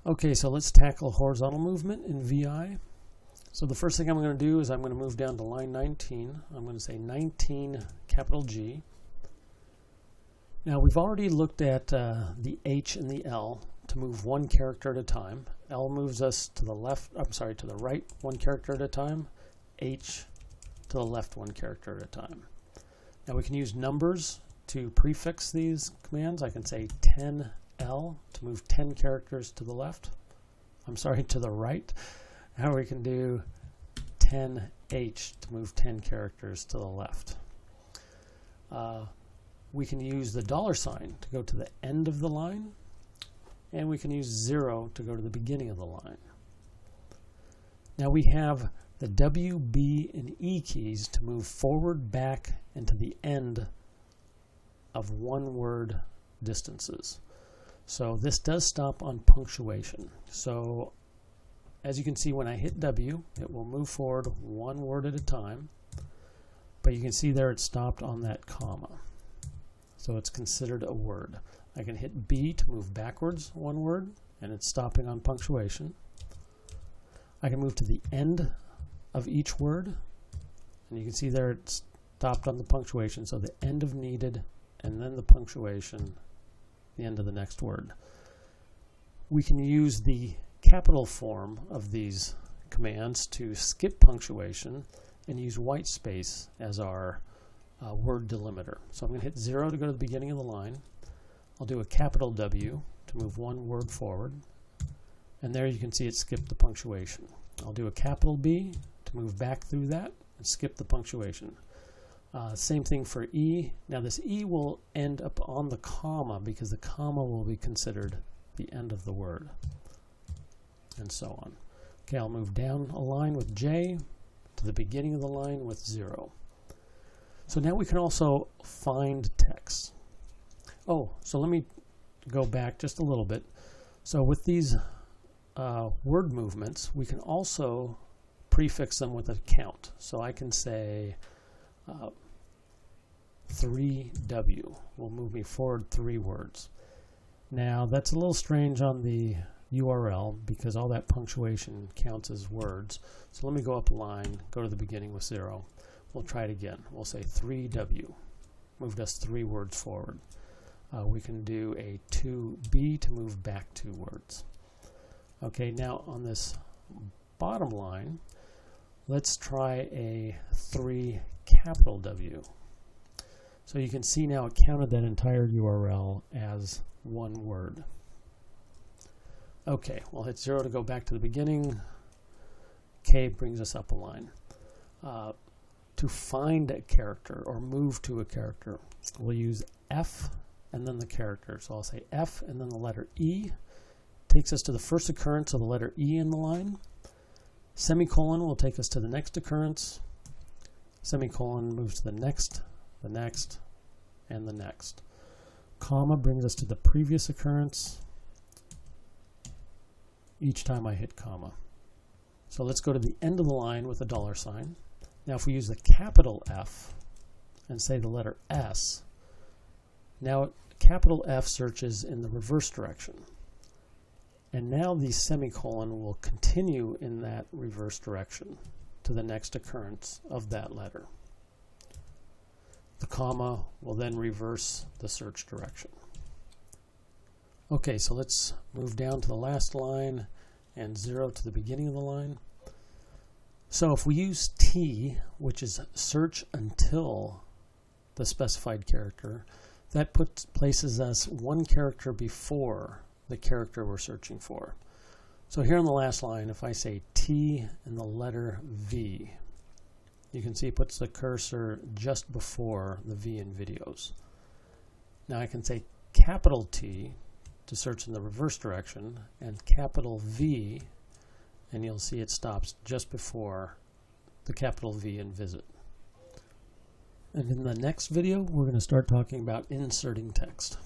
Okay, so let's tackle horizontal movement in VI. So the first thing I'm going to do is I'm going to move down to line 19. I'm going to say 19 capital G. Now we've already looked at the H and the L to move one character at a time. L moves us to the left, to the right one character at a time. H to the left one character at a time. Now we can use numbers to prefix these commands. I can say 10L to move 10 characters to the left. To the right. Now we can do 10H to move 10 characters to the left. We can use the $sign to go to the end of the line, and we can use 0 to go to the beginning of the line. Now we have the W, B, and E keys to move forward, back, and to the end of one-word distances. So this does stop on punctuation. So as you can see, when I hit W, it will move forward one word at a time. But you can see there it stopped on that comma. So it's considered a word. I can hit B to move backwards one word, and it's stopping on punctuation. I can move to the end of each word, and you can see there it stopped on the punctuation. So the end of needed, and then the punctuation, the end of the next word. We can use the capital form of these commands to skip punctuation and use white space as our word delimiter. So I'm going to hit 0 to go to the beginning of the line. I'll do a capital W to move one word forward, and there you can see it skipped the punctuation. I'll do a capital B to move back through that and skip the punctuation. Same thing for E. Now this E will end up on the comma because the comma will be considered the end of the word, and so on. Okay, I'll move down a line with J to the beginning of the line with 0. So now we can also find text. Oh, so let me go back just a little bit. So with these word movements, we can also prefix them with a count. So I can say 3W will move me forward 3 words. Now that's a little strange on the URL because all that punctuation counts as words. So let me go up a line, go to the beginning with 0. We'll try it again. We'll say 3W. Moved us 3 words forward. We can do a 2B to move back 2 words. Okay, now on this bottom line, let's try a 3 capital W. So you can see now it counted that entire URL as one word. Okay, we'll hit 0 to go back to the beginning. K brings us up a line. To find a character or move to a character, we'll use F and then the character. So I'll say F and then the letter E. Takes us to the first occurrence of the letter E in the line. Semicolon will take us to the next occurrence. Semicolon moves to the next, and the next. Comma brings us to the previous occurrence each time I hit comma. So let's go to the end of the line with a $sign. Now if we use the capital F and say the letter S, now capital F searches in the reverse direction. And now the semicolon will continue in that reverse direction to the next occurrence of that letter. The comma will then reverse the search direction. Okay, so let's move down to the last line and 0 to the beginning of the line. So if we use T, which is search until the specified character, that places us one character before the character we're searching for. So here on the last line, if I say T and the letter V, you can see it puts the cursor just before the V in videos. Now I can say capital T to search in the reverse direction, and capital V, and you'll see it stops just before the capital V in visit. And in the next video, we're going to start talking about inserting text.